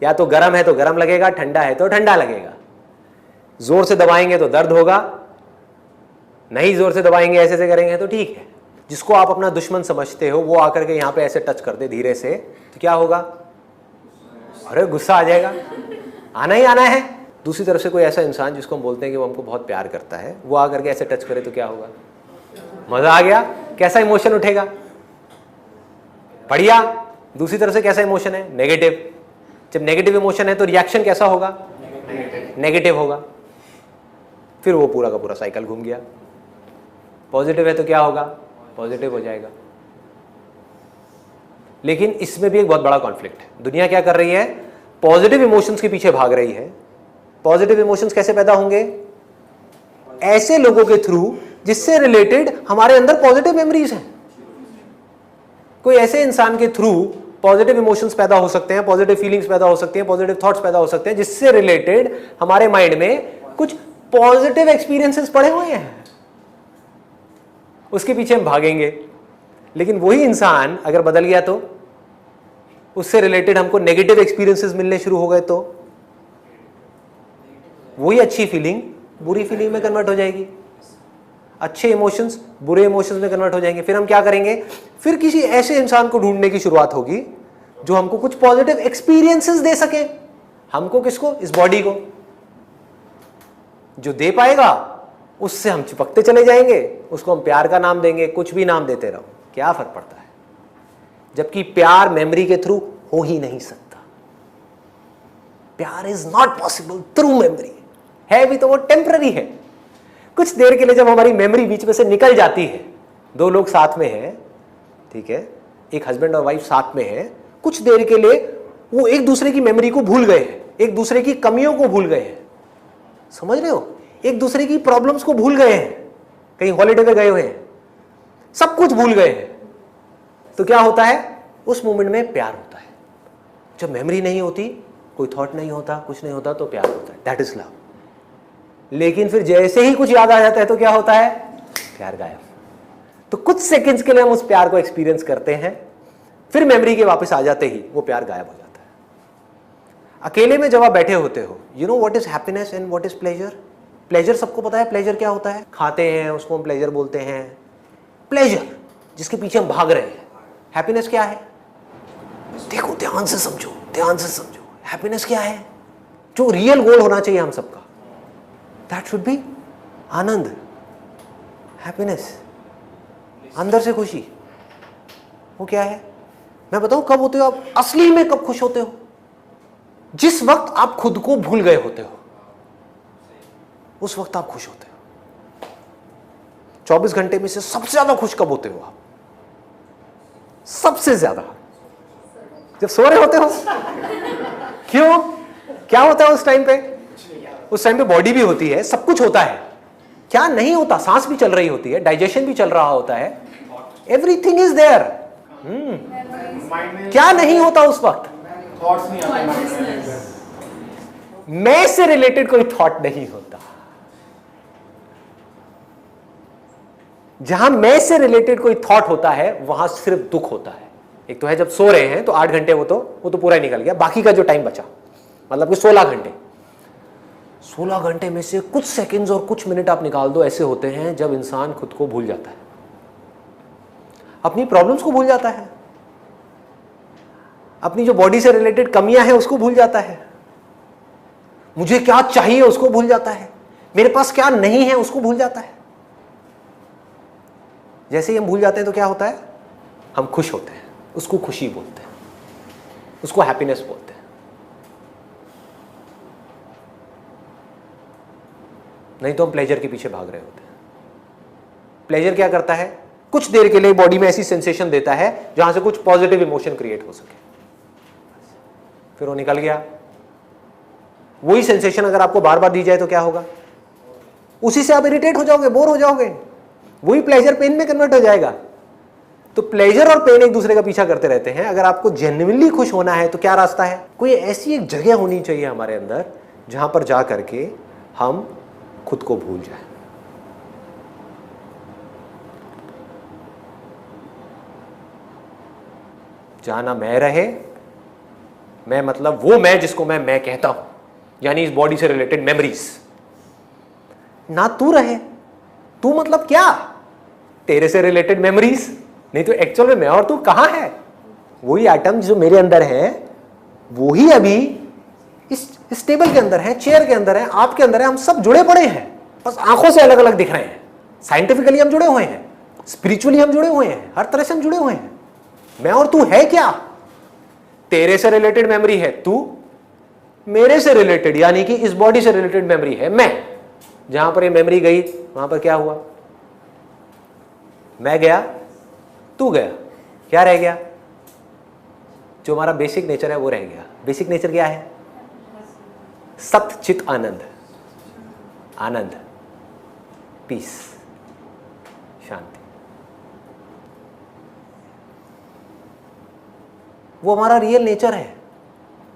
या तो गर्म है तो गर्म लगेगा, ठंडा है तो ठंडा लगेगा। जोर से दबाएंगे तो दर्द होगा, नहीं जोर से दबाएंगे, ऐसे से करेंगे तो ठीक है। जिसको आप अपना दुश्मन समझते हो वो आकर के यहां पे ऐसे टच कर दे धीरे से, तो क्या होगा? अरे गुस्सा आ जाएगा, आना ही आना है। दूसरी तरफ से कोई ऐसा इंसान जिसको हम बोलते हैं कि वो हमको बहुत प्यार करता है, वो आकर के ऐसे टच करे तो क्या होगा? मजा आ गया। कैसा इमोशन उठेगा? बढ़िया। दूसरी तरफ से कैसा इमोशन है? नेगेटिव। जब नेगेटिव इमोशन है तो रिएक्शन कैसा होगा? नेगेटिव होगा। फिर वो पूरा का पूरा साइकिल घूम गया। पॉजिटिव है तो क्या होगा? पॉजिटिव हो जाएगा। लेकिन इसमें भी एक बहुत बड़ा कॉन्फ्लिक्ट है। दुनिया क्या कर रही है? पॉजिटिव इमोशंस के पीछे भाग रही है। पॉजिटिव इमोशंस कैसे पैदा होंगे? ऐसे लोगों के थ्रू जिससे रिलेटेड हमारे अंदर पॉजिटिव मेमोरीज हैं। कोई ऐसे इंसान के थ्रू पॉजिटिव इमोशंस पैदा हो सकते हैं, पॉजिटिव फीलिंग्स पैदा हो सकती हैं, पॉजिटिव थॉट्स पैदा हो सकते हैं, जिससे रिलेटेड हमारे माइंड में कुछ पॉजिटिव एक्सपीरियंसेस पड़े हुए हैं। उसके पीछे हम भागेंगे। लेकिन वही इंसान अगर बदल गया तो, उससे रिलेटेड हमको नेगेटिव एक्सपीरियंसेस मिलने शुरू हो गए तो वही अच्छी फीलिंग बुरी फीलिंग में कन्वर्ट हो जाएगी, अच्छे इमोशंस बुरे इमोशंस में कन्वर्ट हो जाएंगे। फिर हम क्या करेंगे? फिर किसी ऐसे इंसान को ढूंढने की शुरुआत होगी जो हमको कुछ पॉजिटिव एक्सपीरियंसेस दे सके। हमको किसको? इस बॉडी को। जो दे पाएगा उससे हम चिपकते चले जाएंगे, उसको हम प्यार का नाम देंगे, कुछ भी नाम देते रहो, क्या फर्क पड़ता है? जबकि प्यार मेमोरी के थ्रू हो ही नहीं सकता। प्यार is not possible through memory. है भी तो वो टेम्पररी है। कुछ देर के लिए जब हमारी मेमोरी बीच में से निकल जाती है, दो लोग साथ में हैं, ठीक है, एक हस्बैंड और वाइफ साथ में है, कुछ देर के लिए वो एक दूसरे की मेमोरी को भूल गए हैं, एक दूसरे की कमियों को भूल गए हैं, समझ रहे हो, एक दूसरे की प्रॉब्लम्स को भूल गए हैं, कहीं हॉलिडे पे गए हुए हैं, सब कुछ भूल गए हैं, तो क्या होता है? उस मोमेंट में प्यार होता है। जब मेमोरी नहीं होती, कोई थॉट नहीं होता, कुछ नहीं होता, तो प्यार होता है, दैट इज लव। लेकिन फिर जैसे ही कुछ याद आ जाता है तो क्या होता है? प्यार गायब। तो कुछ सेकंड्स के लिए हम उस प्यार को एक्सपीरियंस करते हैं, फिर मेमोरी के वापस आ जाते ही वो प्यार गायब हो जाता है। अकेले में जब आप बैठे होते हो, you know what is happiness and what is pleasure? Pleasure सबको पता है, प्लेजर क्या होता है? खाते हैं उसको हम प्लेजर बोलते हैं, प्लेजर जिसके पीछे हम भाग रहे हैं। हैप्पीनेस क्या है? देखो, ध्यान से समझो, ध्यान से समझो। हैप्पीनेस क्या है? जो रियल गोल होना चाहिए हम सबका, that should be Anand, happiness, अंदर से खुशी। वो क्या है? मैं बताऊं कब होते हो आप असली में, कब खुश होते हो? जिस वक्त आप खुद को भूल गए होते हो, उस वक्त आप खुश होते हो। 24 घंटे में से सबसे ज्यादा खुश कब होते हो आप? सबसे ज्यादा जब सो रहे होते हो। क्यों? क्या होता है उस टाइम पे? उस टाइम पे बॉडी भी होती है, सब कुछ होता है। क्या नहीं होता? सांस भी चल रही होती है, डाइजेशन भी चल रहा होता है, एवरीथिंग इज देयर। क्या नहीं होता उस वक्त? थॉट्स नहीं आते, मैं से रिलेटेड कोई थॉट नहीं होता। जहां मैं से रिलेटेड कोई थॉट होता है वहां सिर्फ दुख होता है। एक तो है जब सो रहे हैं तो 8 घंटे वो तो पूरा निकल गया, बाकी का जो टाइम बचा मतलब कि 16 घंटे, 16 घंटे में से कुछ सेकंड्स और कुछ मिनट आप निकाल दो, ऐसे होते हैं जब इंसान खुद को भूल जाता है, अपनी प्रॉब्लम्स को भूल जाता है, अपनी जो बॉडी से रिलेटेड कमियां हैं उसको भूल जाता है, मुझे क्या चाहिए उसको भूल जाता है, मेरे पास क्या नहीं है उसको भूल जाता है। जैसे ही हम भूल जाते हैं तो क्या होता है? हम खुश होते हैं, उसको खुशी बोलते हैं, उसको हैप्पीनेस बोलते हैं। नहीं तो हम प्लेजर के पीछे भाग रहे होते हैं। प्लेजर क्या करता है? कुछ देर के लिए बॉडी में ऐसी सेंसेशन देता है जहां से कुछ पॉजिटिव इमोशन क्रिएट हो सके, फिर वो निकल गया। वही सेंसेशन अगर आपको बार बार दी जाए तो क्या होगा? उसी से आप इरिटेट हो जाओगे, बोर हो जाओगे, वही प्लेजर पेन में कन्वर्ट हो जाएगा। तो प्लेजर और पेन एक दूसरे का पीछा करते रहते हैं। अगर आपको जेन्युइनली खुश होना है तो क्या रास्ता है? कोई ऐसी एक जगह होनी चाहिए हमारे अंदर जहां पर जा करके हम खुद को भूल जाएं। जहां ना मैं रहे, मैं मतलब वो मैं जिसको मैं कहता हूं, यानी इस बॉडी से रिलेटेड मेमोरीज, ना तू रहे। तू मतलब क्या? तेरे से रिलेटेड मेमोरीज, नहीं तो एक्चुअल में मैं और तू कहां है? वही एटम जो मेरे अंदर है वो ही अभी इस टेबल के अंदर है, चेयर के अंदर है, आपके अंदर है। हम सब जुड़े पड़े हैं, बस आंखों से अलग अलग दिख रहे हैं। साइंटिफिकली हम जुड़े हुए हैं, स्पिरिचुअली हम जुड़े हुए हैं, हर तरह से हम जुड़े हुए हैं। मैं और तू है क्या? तेरे से रिलेटेड मेमोरी है तू, मेरे से रिलेटेड यानी कि इस बॉडी से रिलेटेड मेमोरी है मैं। जहां पर ये मेमोरी गई वहां पर क्या हुआ? मैं गया, तू गया, क्या रह गया? जो हमारा बेसिक नेचर है वो रह गया। बेसिक नेचर क्या है? सत चित आनंद, आनंद, पीस, शांति। वो हमारा रियल नेचर है,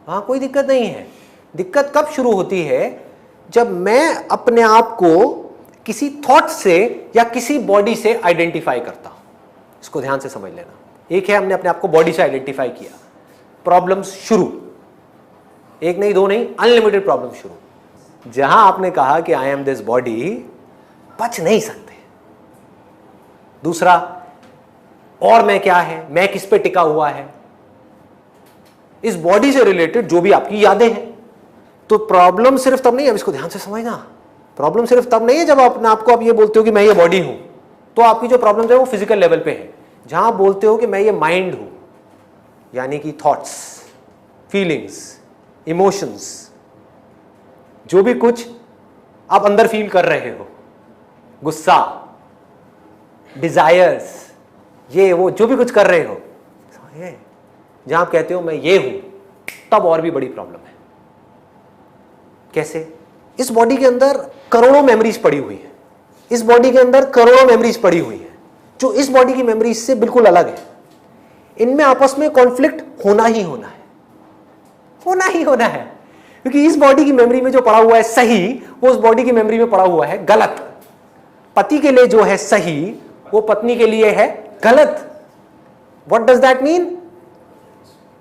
वहां कोई दिक्कत नहीं है। दिक्कत कब शुरू होती है? जब मैं अपने आप को किसी थॉट से या किसी बॉडी से आइडेंटिफाई करता हूं। इसको ध्यान से समझ लेना। एक है हमने अपने आप को बॉडी से आइडेंटिफाई किया, प्रॉब्लम्स शुरू, एक नहीं दो नहीं, अनलिमिटेड प्रॉब्लम शुरू। जहां आपने कहा कि आई एम दिस बॉडी, बच नहीं सकते। दूसरा, और मैं क्या है, मैं किस पे टिका हुआ है, इस बॉडी से रिलेटेड जो भी आपकी यादें हैं। तो प्रॉब्लम सिर्फ तब नहीं, अब इसको ध्यान से समझना, प्रॉब्लम सिर्फ तब नहीं है जब अपने आपको आप ये बोलते हो कि मैं ये बॉडी हूं, तो आपकी जो प्रॉब्लम है वो फिजिकल लेवल पे है। जहां आप बोलते हो कि मैं ये माइंड हूं, यानी कि थॉट्स, फीलिंग्स, इमोशंस, जो भी कुछ आप अंदर फील कर रहे हो, गुस्सा, डिजायर्स, ये वो जो भी कुछ कर रहे हो, जहां आप कहते हो मैं ये हूं, तब और भी बड़ी प्रॉब्लम है। कैसे? इस बॉडी के अंदर करोड़ों मेमोरीज पड़ी हुई है, इस बॉडी के अंदर करोड़ों मेमोरीज पड़ी हुई है जो इस बॉडी की मेमोरीज से बिल्कुल अलग है। इनमें आपस में कॉन्फ्लिक्ट होना ही होना है, होना ही होना है, क्योंकि इस बॉडी की मेमोरी में जो पड़ा हुआ है सही, वो उस बॉडी की मेमोरी में पड़ा हुआ है गलत। पति के लिए जो है सही, वो पत्नी के लिए है गलत। What does that mean?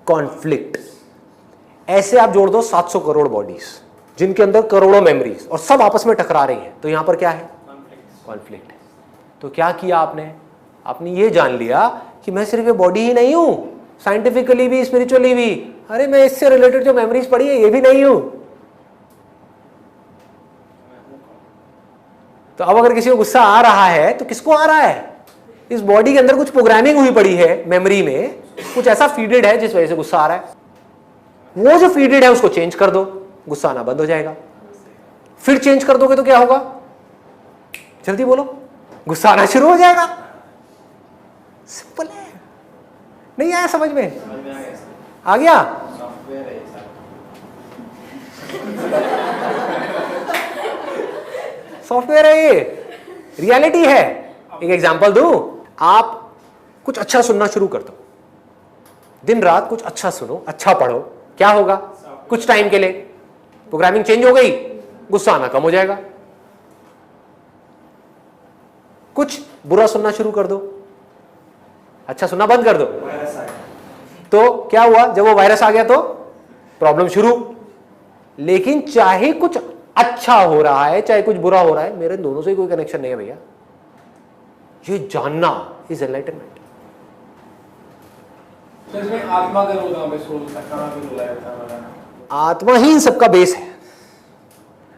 Conflict. ऐसे आप जोड़ दो 700 करोड़ बॉडीज जिनके अंदर करोड़ों मेमोरीज और सब आपस में टकरा रही हैं, तो यहां पर क्या है? कॉन्फ्लिक्ट है। तो क्या किया आपने? आपने ये जान लिया कि मैं सिर्फ ये बॉडी ही नहीं हूं, साइंटिफिकली भी, स्पिरिचुअली भी, अरे मैं इससे रिलेटेड जो मेमोरीज पड़ी है ये भी नहीं हूं। तो अब अगर किसी को गुस्सा आ रहा है तो किसको आ रहा है? इस बॉडी के अंदर कुछ प्रोग्रामिंग हुई पड़ी है, मेमोरी में कुछ ऐसा फीडेड है जिस वजह से गुस्सा आ रहा है। वो जो फीडेड है उसको चेंज कर दो, गुस्सा आना बंद हो जाएगा। फिर चेंज कर दोगे तो क्या होगा? जल्दी बोलो। गुस्सा आना शुरू हो जाएगा। सिंपल है। नहीं आया समझ में? आ गया? सॉफ्टवेयर है ये, रियलिटी है। एक एग्जांपल दूं, आप कुछ अच्छा सुनना शुरू कर दो, दिन रात कुछ अच्छा सुनो, अच्छा पढ़ो, क्या होगा? कुछ टाइम के लिए प्रोग्रामिंग चेंज हो गई, गुस्सा आना कम हो जाएगा। कुछ बुरा सुनना शुरू कर दो, अच्छा सुनना बंद कर दो, तो क्या हुआ? जब वो वायरस आ गया तो प्रॉब्लम शुरू। लेकिन चाहे कुछ अच्छा हो रहा है चाहे कुछ बुरा हो रहा है, मेरे दोनों से कोई कनेक्शन नहीं है भैया। ये जानना इज एनलाइटनमेंट। तो इसमें आत्मा का रोल कहां पे कहां पे रोल है? आत्मा ही इन सबका बेस है।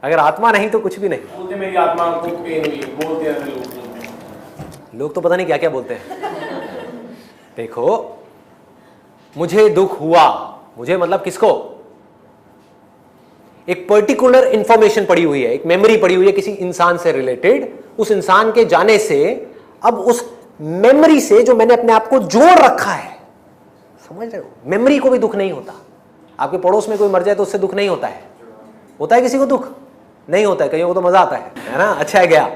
अगर आत्मा नहीं तो कुछ भी नहीं। बोलते मेरी आत्मा को पेन हुई, बोलते हैं लोग, बोलते हैं लोग तो पता नहीं क्या क्या बोलते हैं। देखो, मुझे दुख हुआ, मुझे मतलब किसको? एक पर्टिकुलर इंफॉर्मेशन पड़ी हुई है, एक मेमोरी पड़ी हुई है किसी इंसान से रिलेटेड। उस इंसान के जाने से अब उस मेमोरी से जो मैंने अपने आप को जोड़ रखा है, समझ रहे हो? मेमोरी को भी दुख नहीं होता। आपके पड़ोस में कोई मर जाए तो उससे दुख नहीं होता है? होता है किसी को दुख? नहीं होता है। कईयों को तो मजा आता है ना? अच्छा है गया,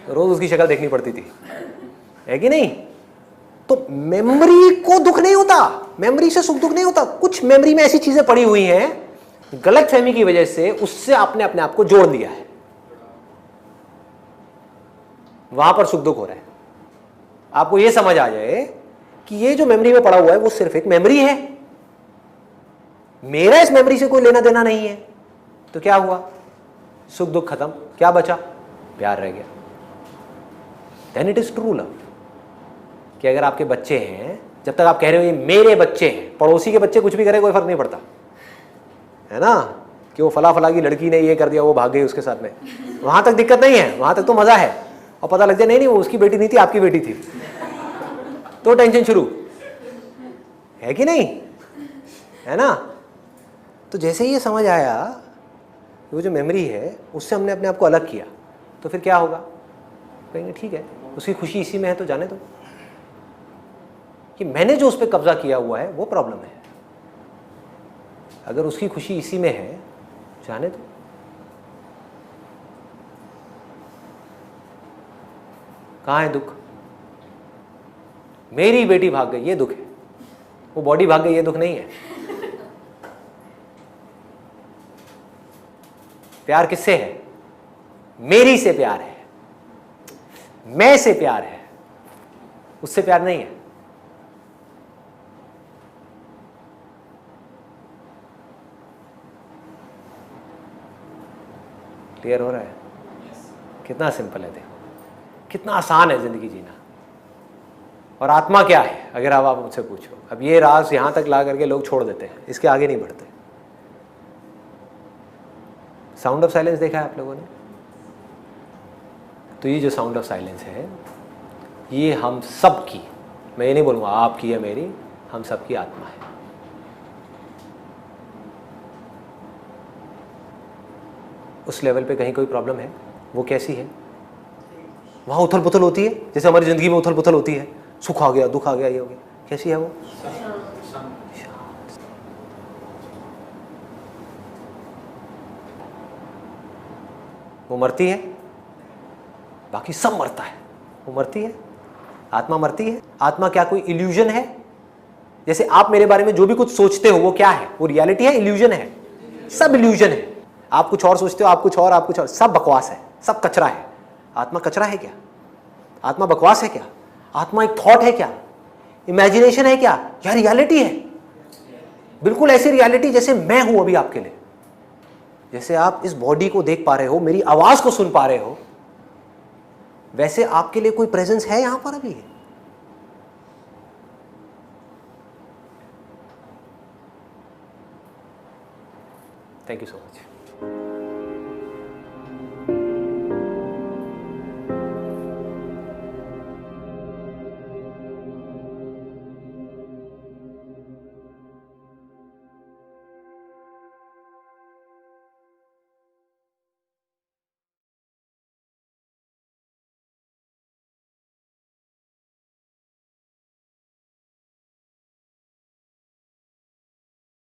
रोज उसकी शक्ल देखनी पड़ती थी, है कि नहीं? तो मेमोरी को दुख नहीं होता, मेमोरी से सुख दुख नहीं होता। कुछ मेमोरी में ऐसी चीजें पड़ी हुई हैं, गलत फहमी की वजह से उससे आपने अपने आप को जोड़ दिया है, वहां पर सुख दुख हो रहा है। आपको यह समझ आ जाए कि ये जो मेमोरी में पड़ा हुआ है वो सिर्फ एक मेमोरी है, मेरा इस मेमोरी से कोई लेना देना नहीं है, तो क्या हुआ? सुख दुख खत्म, क्या बचा? प्यार रह गया। Then it is true love. कि अगर आपके बच्चे हैं, जब तक आप कह रहे हो ये मेरे बच्चे हैं, पड़ोसी के बच्चे कुछ भी करे कोई फर्क नहीं पड़ता, है ना? कि वो फला फला की लड़की ने ये कर दिया, वो भाग गई उसके साथ में, वहां तक दिक्कत नहीं है, वहां तक तो मजा है। और पता लग जाए नहीं वो उसकी बेटी नहीं थी, आपकी बेटी थी, तो टेंशन शुरू, है कि नहीं? है ना? तो जैसे ही ये समझ आया, वो जो मेमोरी है उससे हमने अपने आप को अलग किया, तो फिर क्या होगा? कहेंगे ठीक है, उसकी खुशी इसी में है तो जाने दो। कि मैंने जो उस पर कब्जा किया हुआ है वो प्रॉब्लम है। अगर उसकी खुशी इसी में है, जाने दो। कहाँ है दुख? मेरी बेटी भाग गई, ये दुख है। वो बॉडी भाग गई, ये दुख नहीं है। प्यार किससे है? मेरी से प्यार है, मैं से प्यार है, उससे प्यार नहीं है। क्लियर हो रहा है? कितना सिंपल है, देखो कितना आसान है जिंदगी जीना। और आत्मा क्या है अगर आप मुझसे पूछो? अब ये राज यहां तक ला करके लोग छोड़ देते हैं, इसके आगे नहीं बढ़ते। साउंड ऑफ साइलेंस देखा है आप लोगों ने? तो ये जो साउंड ऑफ साइलेंस है, ये हम सब की, मैं ये नहीं बोलूँगा आपकी या मेरी, हम सब की आत्मा है। उस लेवल पे कहीं कोई प्रॉब्लम है? वो कैसी है? वहाँ उथल पुथल होती है जैसे हमारी ज़िंदगी में उथल पुथल होती है, सुख आ गया, दुख आ गया, ये हो गया, कैसी है वो? वो मरती है? बाकी सब मरता है, वो मरती है? आत्मा मरती है? आत्मा क्या कोई इल्यूजन है? जैसे आप मेरे बारे में जो भी कुछ सोचते हो वो क्या है? वो रियलिटी है, इल्यूजन है? सब इल्यूजन है। आप कुछ और सोचते हो, आप कुछ और, आप कुछ और, सब बकवास है, सब कचरा है। आत्मा कचरा है क्या? आत्मा बकवास है क्या? आत्मा एक थॉट है क्या? इमेजिनेशन है क्या? या रियलिटी है? बिल्कुल ऐसी रियलिटी जैसे मैं हूं अभी आपके लिए। जैसे आप इस बॉडी को देख पा रहे हो, मेरी आवाज को सुन पा रहे हो, वैसे आपके लिए कोई प्रेजेंस है यहां पर अभी? Thank you so much.